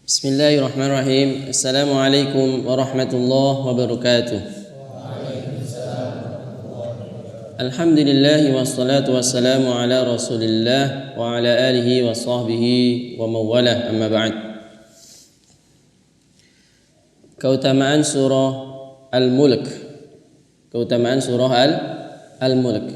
Bismillahirrahmanirrahim. Assalamualaikum warahmatullahi wabarakatuh. Alhamdulillah wassalatu wassalamu ala Rasulillah wa ala alihi wa sahbihi wa mawalah, amma ba'd. Keutamaan surah Al-Mulk. Keutamaan surah Al-Mulk.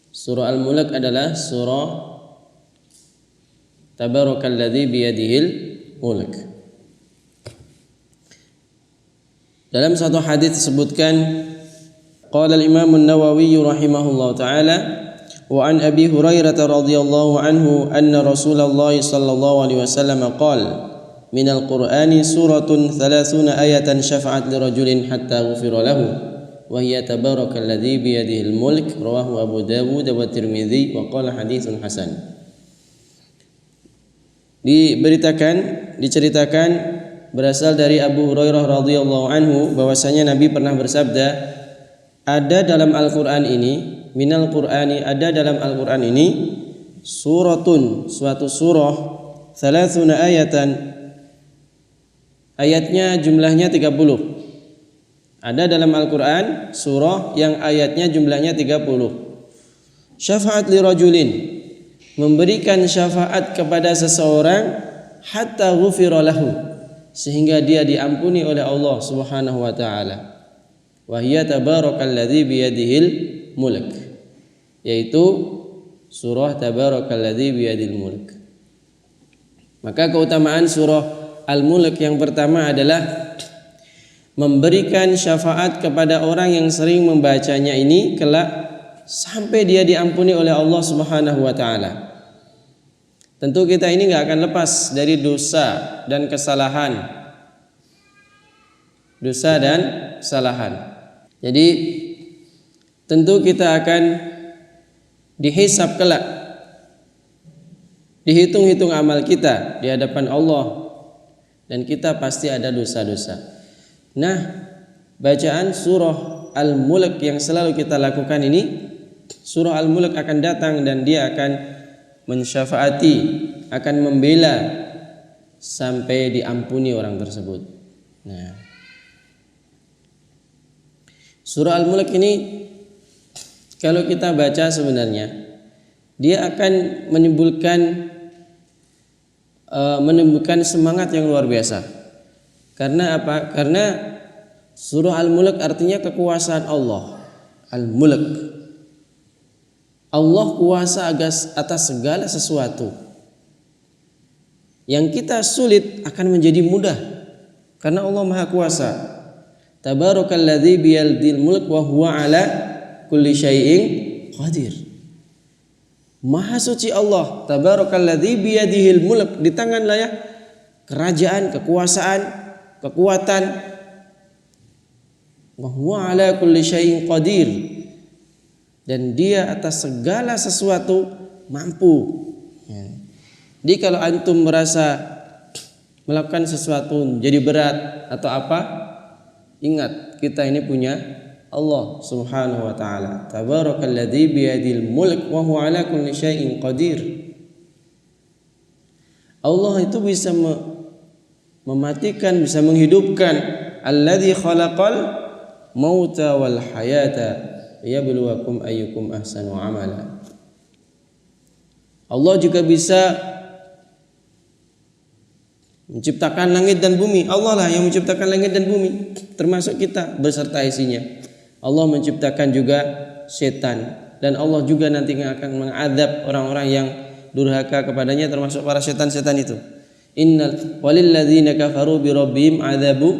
Surah Al-Mulk adalah surah Tabarakalladzi biyadihil mulk. Dalam satu hadis disebutkan, qala al-Imam an-Nawawi rahimahullahu taala, wa an Abi Hurairah radhiyallahu anhu anna Rasulullah sallallahu alaihi wasallam qala, min al-Qur'ani suratun 30 ayatan syafa'at li rajulin hatta ghufira lahu wa hiya tabarakalladzi biyadihil mulk, rawahu Abu Dawud wa Tirmidzi wa qala haditsun hasan. Diceritakan berasal dari Abu Hurairah radhiyallahu anhu bahwasanya Nabi pernah bersabda, ada dalam Al-Qur'an ini, minal Qur'ani, ada dalam Al-Qur'an ini suratun, suatu surah, 30 ayatan, ayatnya jumlahnya 30. Ada dalam Al-Qur'an surah yang ayatnya jumlahnya 30. Syafa'at li rajulin, memberikan syafaat kepada seseorang, hatta ghufira lahu, sehingga dia diampuni oleh Allah Subhanahu wa taala. Wa hiya tabarakalladzi biyadihil mulk, yaitu surah Tabarakalladzi biyadihil mulk. Maka keutamaan surah Al-Mulk yang pertama adalah memberikan syafaat kepada orang yang sering membacanya ini kelak sampai dia diampuni oleh Allah Subhanahu wa taala. Tentu kita ini enggak akan lepas dari dosa dan kesalahan. Dosa dan kesalahan. Jadi tentu kita akan dihisab kelak. Dihitung-hitung amal kita di hadapan Allah, dan kita pasti ada dosa-dosa. Nah, bacaan surah Al-Mulk yang selalu kita lakukan ini, surah Al-Mulk akan datang dan dia akan mensyafaati, akan membela sampai diampuni orang tersebut. Nah, surah Al-Mulk ini kalau kita baca sebenarnya dia akan menimbulkan semangat yang luar biasa. Karena apa? Karena surah Al-Mulk artinya kekuasaan Allah. Al-Mulk, Allah kuasa atas segala sesuatu. Yang kita sulit akan menjadi mudah karena Allah Maha Kuasa. Tabarakalladzi biyadihil mulk wa huwa ala kulli syai'in qadir. Maha suci Allah, tabarakalladzi biyadihil mulk, di tanganlah ya kerajaan, kekuasaan, kekuatan. Wa huwa ala kulli syai'in qadir, dan dia atas segala sesuatu mampu. Jadi kalau antum merasa melakukan sesuatu jadi berat atau apa, ingat kita ini punya Allah Subhanahu wa taala. Tabarakalladzi biyadihil mulk wa huwa ala kulli syai'in qadir. Allah itu bisa mematikan, bisa menghidupkan. Alladzi khalaqal mauta wal hayata liyabluwakum ayyukum ahsanu amala. Allah juga bisa menciptakan langit dan bumi. Allah lah yang menciptakan langit dan bumi, termasuk kita beserta isinya. Allah menciptakan juga setan, dan Allah juga nanti akan mengadab orang-orang yang durhaka kepadanya, termasuk para setan-setan itu. Innal walilladzina kafaru bi rabbihim adzabu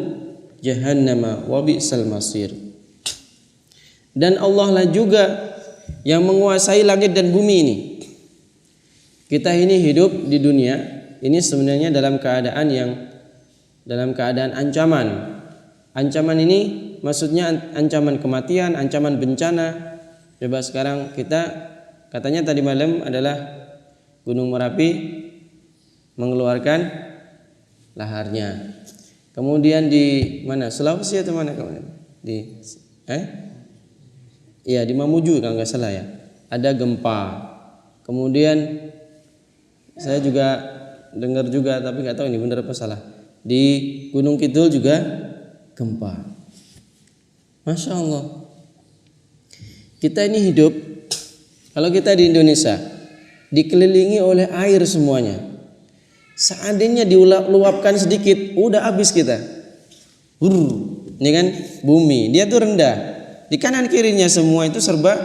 jahannama wa bi'sal masir. Dan Allah lah juga yang menguasai langit dan bumi ini. Kita ini hidup di dunia ini sebenarnya dalam keadaan ancaman. Ancaman ini maksudnya ancaman kematian, ancaman bencana. Coba sekarang kita, katanya tadi malam adalah Gunung Merapi mengeluarkan laharnya. Kemudian di mana? Sulawesi atau mana kemarin? Di Mamuju kalau nggak salah ya. Ada gempa. Kemudian saya juga dengar juga tapi nggak tahu ini benar apa salah. Di Gunung Kidul juga gempa. Masya Allah. Kita ini hidup, kalau kita di Indonesia dikelilingi oleh air semuanya. Seandainya diluapkan sedikit, udah habis kita. Ini kan bumi, dia tuh rendah. Di kanan kirinya semua itu serba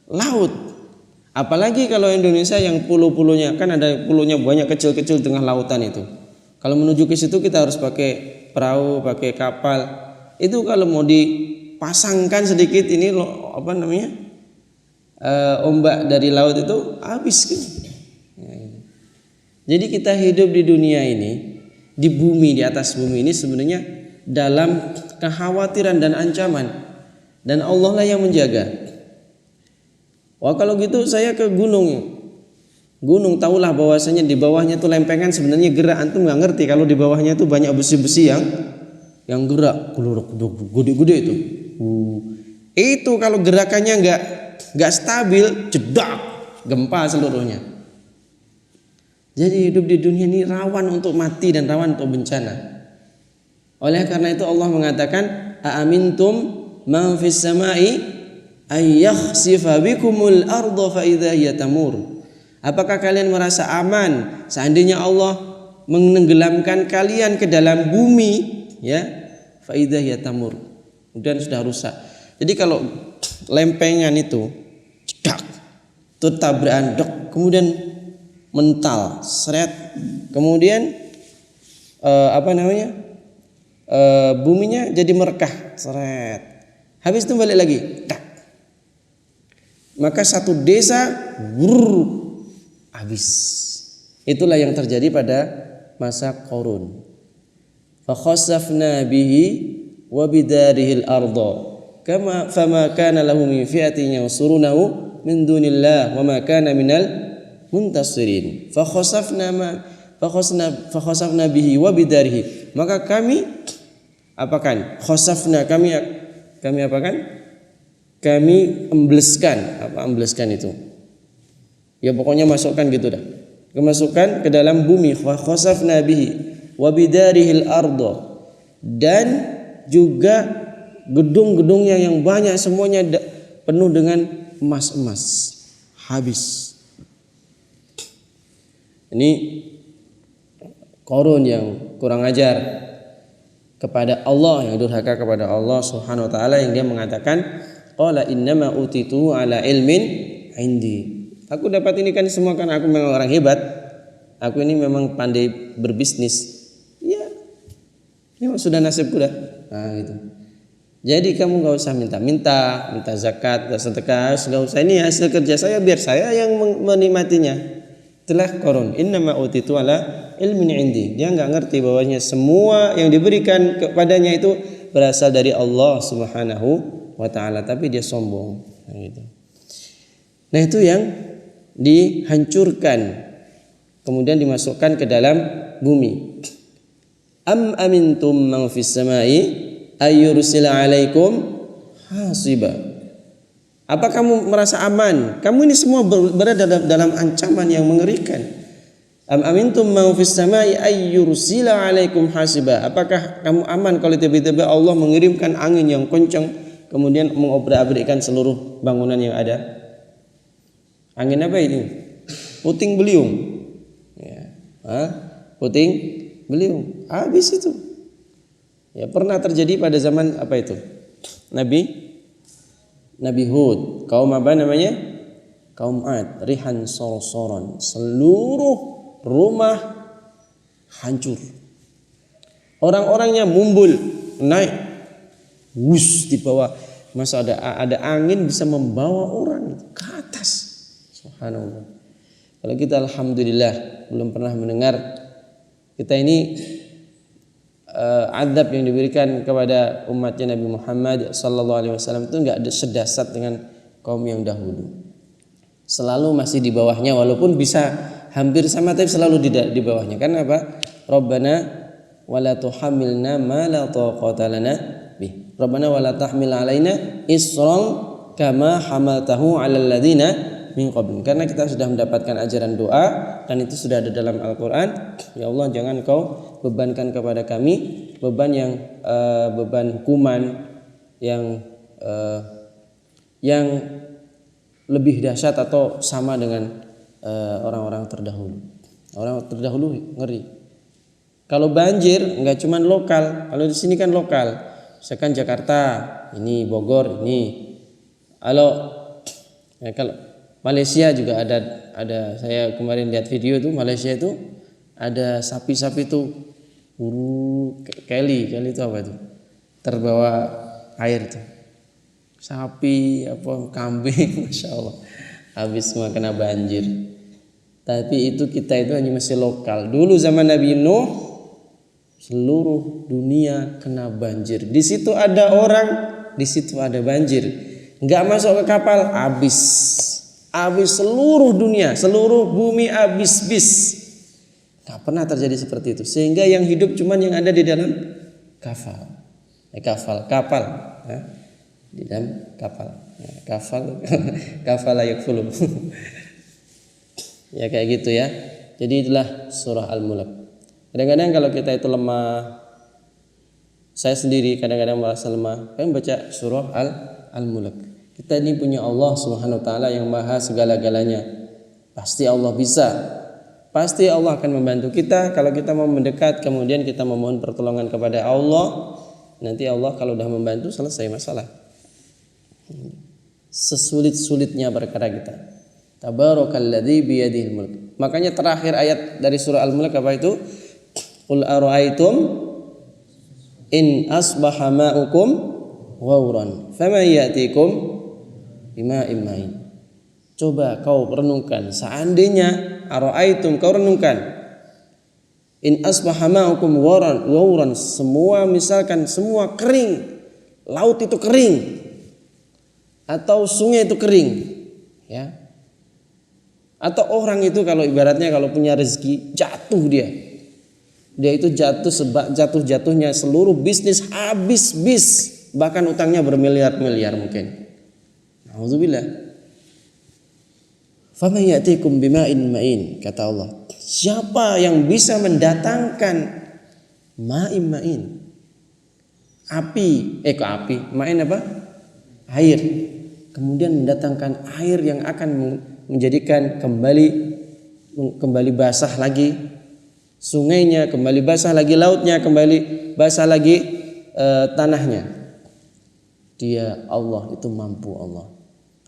laut. Apalagi kalau Indonesia yang pulau-pulaunya, kan ada pulaunya banyak kecil-kecil tengah lautan itu. Kalau menuju ke situ kita harus pakai perahu, pakai kapal. Itu kalau mau dipasangkan sedikit ini ombak dari laut itu habis kan. Jadi kita hidup di dunia ini, di bumi, di atas bumi ini sebenarnya dalam kekhawatiran dan ancaman, dan Allah lah yang menjaga. Wah kalau gitu saya ke gunung, tahulah bahwasanya di bawahnya tuh lempengan sebenarnya gerak, antum nggak ngerti kalau di bawahnya tuh banyak besi-besi yang gerak, gede-gede itu. Itu kalau gerakannya nggak stabil, jedak, gempa seluruhnya. Jadi hidup di dunia ini rawan untuk mati dan rawan untuk bencana. Oleh karena itu Allah mengatakan, "Aamintum man fis samai ay yakhsifa bikumul arda fa idza hiya tamur." Apakah kalian merasa aman seandainya Allah menenggelamkan kalian ke dalam bumi, ya? Fa idza hiya tamur. Kemudian sudah rusak. Jadi kalau lempengan itu cedak, tabrakan dok, kemudian mental, seret, kemudian buminya jadi merekah, seret. Habis itu balik lagi, tak. Maka satu desa, habis. Itulah yang terjadi pada masa Qarun. Fa khasafna bihi wa bidarihil arda, fama kana lahu min fi'atin yansurunahu min dunillah wa ma kana minal muntasirin. Fa khasafna bihi wa bidarihi. Maka kami apakan? Khasafna, kami apakan? Kami embleskan. Apa embleskan itu? Ya pokoknya masukkan gitu dah. Kemasukkan ke dalam bumi. Fa khasafna bihi wa bidarihil arda. Dan juga gedung-gedungnya yang banyak semuanya penuh dengan emas-emas. Habis. Ini Qarun yang kurang ajar kepada Allah, yang durhaka kepada Allah Subhanahu wa taala, yang dia mengatakan qala innama utitu ala ilmin indi. Aku dapat ini kan semua kan aku memang orang hebat. Aku ini memang pandai berbisnis. Ya. Ini sudah nasibku dah. Nah gitu. Jadi kamu enggak usah minta zakat, sedekah, enggak usah, ini hasil kerja saya, biar saya yang menikmatinya. Itulah Qarun, innama utitu ala ilmin indi. Dia enggak ngerti bahwasanya semua yang diberikan kepadanya itu berasal dari Allah Subhanahu wa taala, tapi dia sombong. Nah, itu yang dihancurkan kemudian dimasukkan ke dalam bumi. Am amintum man fis samai ayyursila alaikum hasiba. Apa kamu merasa aman? Kamu ini semua berada dalam ancaman yang mengerikan. Am amintum man fis samai ayyursila alaikum hasiba. Apakah kamu aman kalau tiba-tiba Allah mengirimkan angin yang kencang kemudian mengobrak-abrik seluruh bangunan yang ada? Angin apa ini? Puting beliung. Ya. Puting beliung. Habis itu. Ya, pernah terjadi pada zaman apa itu? Nabi Hud, kaum apa namanya? Kaum Ad, rihan sorsoron, seluruh rumah hancur. Orang-orangnya mumbul, naik, di bawah. Masa ada angin bisa membawa orang ke atas. Subhanallah. Kalau kita alhamdulillah belum pernah mendengar kita ini azab yang diberikan kepada umatnya Nabi Muhammad sallallahu alaihi wasallam itu enggak sedasat dengan kaum yang dahulu. Selalu masih di bawahnya, walaupun bisa hampir sama tapi selalu di bawahnya. Karena apa? Rabbana wala tuhammilna ma la taqata lana bih. Rabbana wala tahmil alaina isran kama hamaltahu 'alal ladzina min qabl. Karena kita sudah mendapatkan ajaran doa dan itu sudah ada dalam Al-Qur'an. Ya Allah, jangan Kau bebankan kepada kami beban yang beban hukuman yang lebih dahsyat atau sama dengan orang-orang terdahulu. Orang terdahulu ngeri. Kalau banjir nggak cuma lokal, kalau di sini kan lokal. Misalkan Jakarta, ini Bogor, ini. Kalau Malaysia juga ada. Saya kemarin lihat video tuh Malaysia itu ada sapi-sapi tuh Kelly itu apa itu? Terbawa air tuh. Sapi apa kambing, masya Allah, habis semua kena banjir. Tapi itu kita itu hanya masih lokal. Dulu zaman Nabi Nuh seluruh dunia kena banjir. Di situ ada orang, di situ ada banjir. Nggak masuk ke kapal, habis seluruh dunia, seluruh bumi habis. Nggak pernah terjadi seperti itu. Sehingga yang hidup cuman yang ada di dalam kapal. Ya. Di dalam kapal. Ya, kafal yakfulu. Ya kayak gitu ya. Jadi itulah surah Al-Mulk. Kadang-kadang kalau kita itu lemah, saya sendiri kadang-kadang merasa lemah, pengen baca surah Al-Mulk. Kita ini punya Allah Subhanahu wa taala yang maha segala-galanya. Pasti Allah bisa. Pasti Allah akan membantu kita kalau kita mau mendekat, kemudian kita memohon pertolongan kepada Allah. Nanti Allah kalau sudah membantu, selesai masalah. Sesulit-sulitnya perkara kita. Tabarakalladzi biyadihil mulk. Makanya terakhir ayat dari surah Al-Mulk apa itu? Qul ara'aitum in asbaha ma'ukum ghauran faman ya'tikum bima'in ma'in. Coba kau renungkan, seandainya ara'aitum, kau renungkan, in asbaha ma'ukum ghauran, semua misalkan semua kering, laut itu kering atau sungai itu kering, ya. Atau orang itu kalau ibaratnya kalau punya rezeki jatuh dia itu jatuh jatuhnya seluruh bisnis habis, bahkan utangnya bermiliar-miliar mungkin. Nauzubillah. Faman ya'tikum bima'in ma'in, kata Allah. Siapa yang bisa mendatangkan ma'in? Api, ma'in apa? Air. Kemudian mendatangkan air yang akan menjadikan kembali basah lagi sungainya, kembali basah lagi lautnya, kembali basah lagi tanahnya. Dia Allah itu mampu Allah.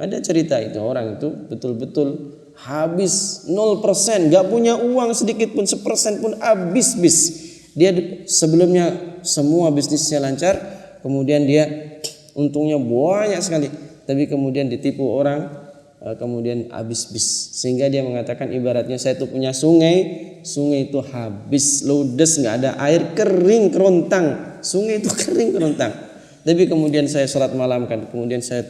Ada cerita itu orang itu betul-betul habis 0%, gak punya uang sedikit pun, 1% pun habis. Dia sebelumnya semua bisnisnya lancar, kemudian dia untungnya banyak sekali, tapi kemudian ditipu orang, kemudian habis sehingga dia mengatakan ibaratnya saya itu punya sungai itu habis ludes, nggak ada air, kering kerontang, sungai itu kering kerontang. Tapi kemudian saya salat malam kan, kemudian saya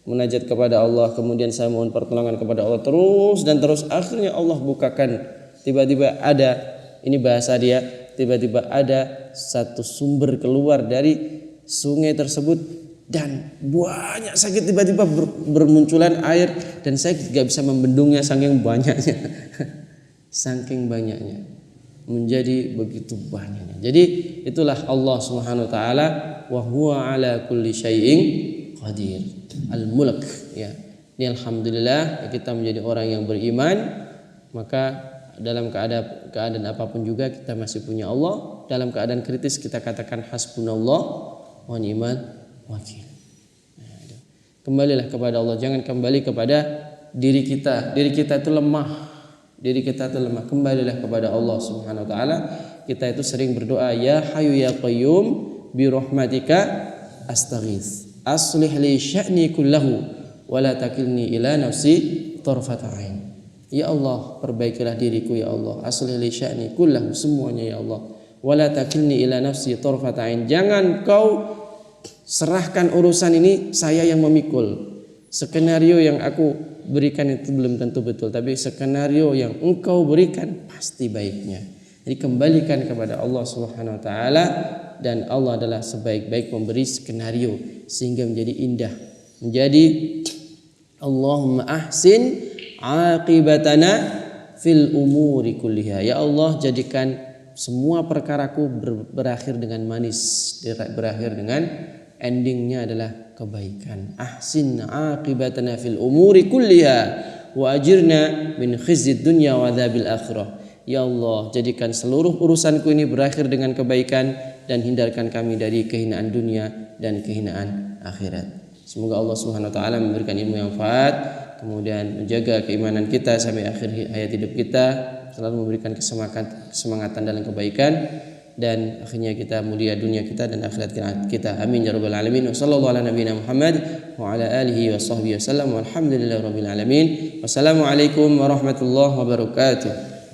munajat kepada Allah, kemudian saya mohon pertolongan kepada Allah terus, akhirnya Allah bukakan, tiba-tiba ada, ini bahasa dia, tiba-tiba ada satu sumber keluar dari sungai tersebut dan banyak sakit, tiba-tiba bermunculan air dan saya tidak bisa membendungnya saking banyaknya menjadi begitu banyaknya. Jadi itulah Allah Subhanahu wa taala, wa huwa ala kulli syai'in qadir. Al-Mulk, ya. Ini alhamdulillah kita menjadi orang yang beriman, maka dalam keadaan apapun juga kita masih punya Allah. Dalam keadaan kritis kita katakan hasbunallah wa ni'mal wakil. Kembalilah kepada Allah, jangan kembali kepada diri kita. Diri kita itu lemah. Kembalilah kepada Allah Subhanahu wa taala. Kita itu sering berdoa, ya Hayyu ya Qayyum bi rahmatika astaghits. Aslih li sya'ni kullahu wa la takilni ila nafsi tarfata ain. Ya Allah, perbaikilah diriku ya Allah. Aslih li sya'ni kullahu, semuanya ya Allah. Wa la takilni ila nafsi tarfata ain. Jangan kau serahkan urusan ini saya yang memikul. Skenario yang aku berikan itu belum tentu betul, tapi skenario yang engkau berikan pasti baiknya. Jadi kembalikan kepada Allah Subhanahu wa taala, dan Allah adalah sebaik-baik pemberi skenario sehingga menjadi indah. Menjadi Allahumma ahsin aqibatana fil umuri kulliha. Ya Allah, jadikan semua perkaraku berakhir dengan manis, berakhir dengan endingnya adalah kebaikan. Ahsin aqibatana fil umuri kulliha wa ajirna min khizyid dunya wa adzabil akhirah. Ya Allah, jadikan seluruh urusanku ini berakhir dengan kebaikan dan hindarkan kami dari kehinaan dunia dan kehinaan akhirat. Semoga Allah Subhanahu wa taala memberikan ilmu yang manfaat, kemudian menjaga keimanan kita sampai akhir hayat hidup kita, selalu memberikan kesemangatan dalam kebaikan, dan akhirnya kita mulia dunia kita dan akhirat kita. Amin ya rabbal alamin. Wassallallahu ala nabiyina Muhammad wa ala alihi wa sahbihi wasallam. Walhamdulillahirabbil alamin. Wassalamualaikum warahmatullahi wabarakatuh.